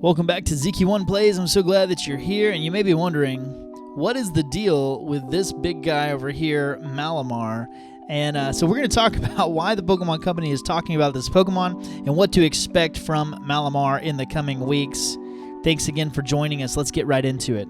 Welcome back to ZQ1 Plays. I'm so glad that you're here, and you may be wondering, what is the deal with this big guy over here, Malamar? And so we're going to talk about why the Pokemon Company is talking about this Pokemon and what to expect from Malamar in the coming weeks. Thanks again for joining us. Let's get right into it.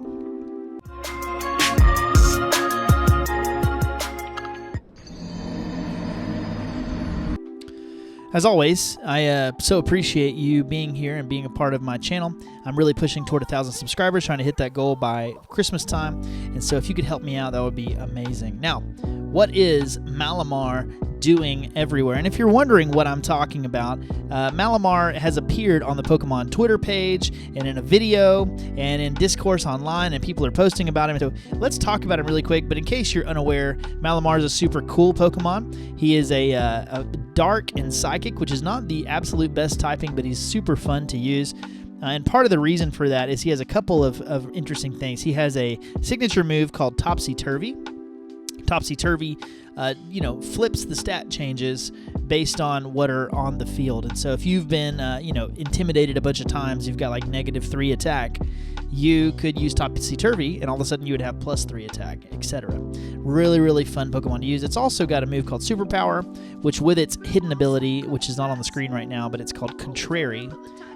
As always, I so appreciate you being here and being a part of my channel. I'm really pushing toward 1,000 subscribers, trying to hit that goal by Christmas time. And so if you could help me out, that would be amazing. Now, what is Malamar doing everywhere? And if you're wondering what I'm talking about, Malamar has appeared on the Pokemon Twitter page and in a video and in discourse online, and people are posting about him. So let's talk about him really quick. But in case you're unaware, Malamar is a super cool Pokemon. He is a dark and psychic, which is not the absolute best typing, but he's super fun to use. And part of the reason for that is he has a couple of interesting things. He has a signature move called Topsy-Turvy. Topsy-Turvy, flips the stat changes based on what are on the field. And so if you've been, intimidated a bunch of times, you've got like -3 attack, you could use Topsy-Turvy, and all of a sudden you would have +3 attack, etc. Really, really fun Pokemon to use. It's also got a move called Superpower, which with its hidden ability, which is not on the screen right now, but it's called Contrary.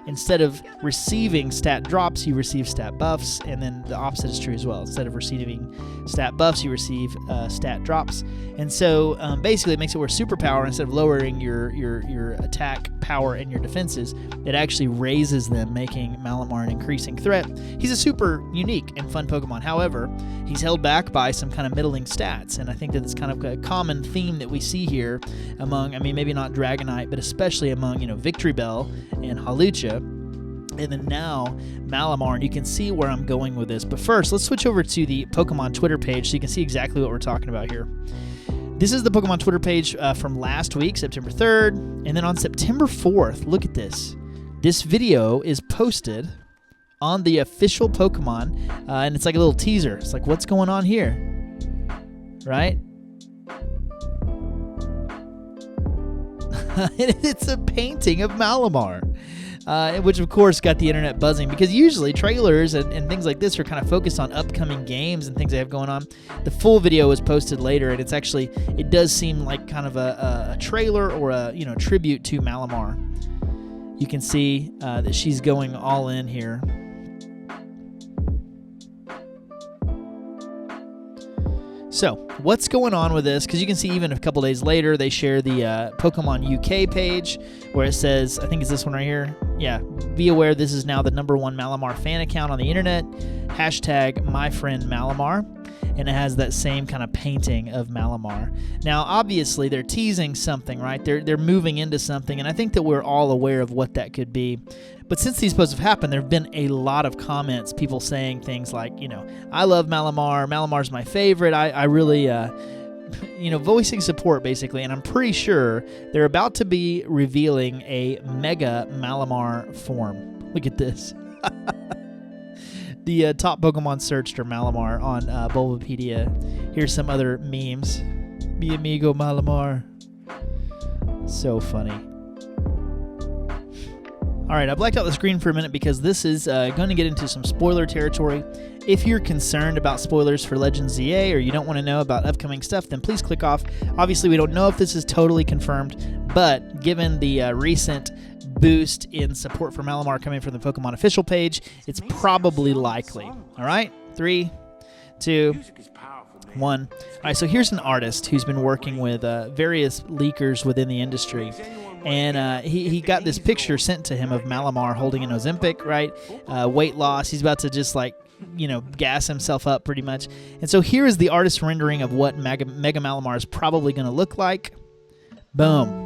Instead of receiving stat drops, you receive stat buffs, and then the opposite is true as well. Instead of receiving stat buffs, you receive stat drops. And so basically it makes it where Superpower, instead of lowering your attack power and your defenses, it actually raises them, making Malamar an increasing threat. He's a super unique and fun Pokemon. However, he's held back by some kind of middling stats, and I think that it's kind of a common theme that we see here among, maybe not Dragonite, but especially among, Victory Bell and Hawlucha. And then now Malamar, and you can see where I'm going with this. But first, let's switch over to the Pokemon Twitter page so you can see exactly what we're talking about here. This is the Pokemon Twitter page from last week, September 3rd. And then on September 4th, look at this. This video is posted on the official Pokemon, and it's like a little teaser. It's like, what's going on here? Right? It's a painting of Malamar. Which of course got the internet buzzing, because usually trailers and things like this are kind of focused on upcoming games and things they have going on. The full video was posted later, and it does seem like kind of a trailer or a tribute to Malamar. You can see that she's going all in here. So, what's going on with this? Because you can see even a couple days later, they share the Pokemon UK page where it says, I think it's this one right here. Yeah, be aware this is now the #1 Malamar fan account on the internet. #MyFriendMalamar. And it has that same kind of painting of Malamar. Now, obviously, they're teasing something, right? They're moving into something, and I think that we're all aware of what that could be. But since these posts have happened, there have been a lot of comments, people saying things like, I love Malamar. Malamar's my favorite. I really, voicing support, basically. And I'm pretty sure they're about to be revealing a Mega Malamar form. Look at this. The top Pokemon searched are Malamar on Bulbapedia. Here's some other memes. Mi amigo Malamar. So funny. All right, I blacked out the screen for a minute because this is going to get into some spoiler territory. If you're concerned about spoilers for Legends ZA, or you don't want to know about upcoming stuff, then please click off. Obviously, we don't know if this is totally confirmed, but given the recent boost in support for Malamar coming from the Pokemon official page, it's probably likely. All right, 3, 2, 1. All right, so here's an artist who's been working with various leakers within the industry. And he got this picture sent to him of Malamar holding an Ozempic, right? Weight loss. He's about to just gas himself up pretty much. And so here is the artist rendering of what Mega Malamar is probably going to look like. Boom.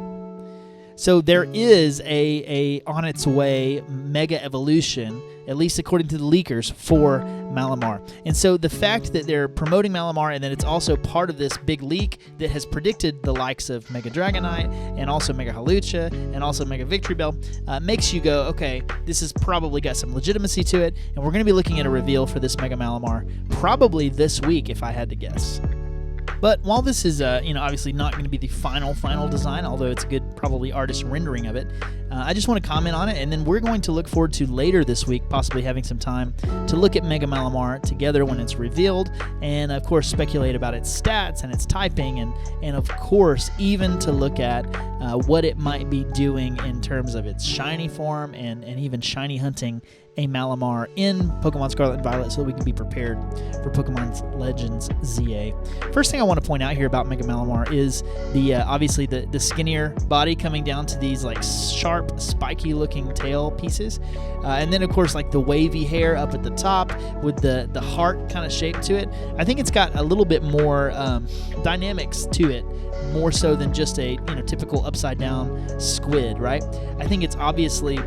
So there is a on its way Mega Evolution, at least according to the leakers, for Malamar. And so the fact that they're promoting Malamar and that it's also part of this big leak that has predicted the likes of Mega Dragonite and also Mega Hawlucha and also Mega Victory Bell makes you go, okay, this has probably got some legitimacy to it, and we're going to be looking at a reveal for this Mega Malamar probably this week, if I had to guess. But while this is, obviously not going to be the final design, although it's a good probably artist rendering of it. I just want to comment on it, and then we're going to look forward to later this week possibly having some time to look at Mega Malamar together when it's revealed, and of course speculate about its stats and its typing, and of course even to look at what it might be doing in terms of its shiny form and even shiny hunting a Malamar in Pokemon Scarlet and Violet so that we can be prepared for Pokemon Legends ZA. First thing I want to point out here about Mega Malamar is the obviously the skinnier body coming down to these like sharp, spiky looking tail pieces. And then of course like the wavy hair up at the top with the heart kind of shape to it. I think it's got a little bit more dynamics to it, more so than just a typical upside down squid, right? I think it's obviously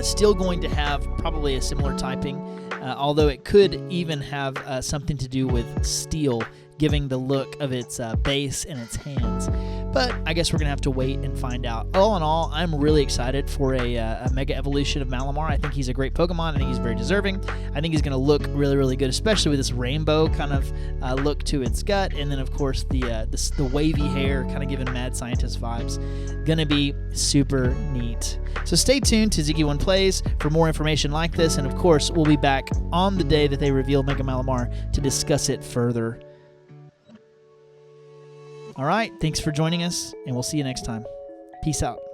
still going to have probably a similar typing, although it could even have something to do with steel, giving the look of its base and its hands. But I guess we're going to have to wait and find out. All in all, I'm really excited for a Mega Evolution of Malamar. I think he's a great Pokemon. I think he's very deserving. I think he's going to look really, really good, especially with this rainbow kind of look to its gut. And then, of course, the wavy hair kind of giving mad scientist vibes. Going to be super neat. So stay tuned to Ziggy1 Plays for more information like this. And, of course, we'll be back on the day that they reveal Mega Malamar to discuss it further. All right, thanks for joining us, and we'll see you next time. Peace out.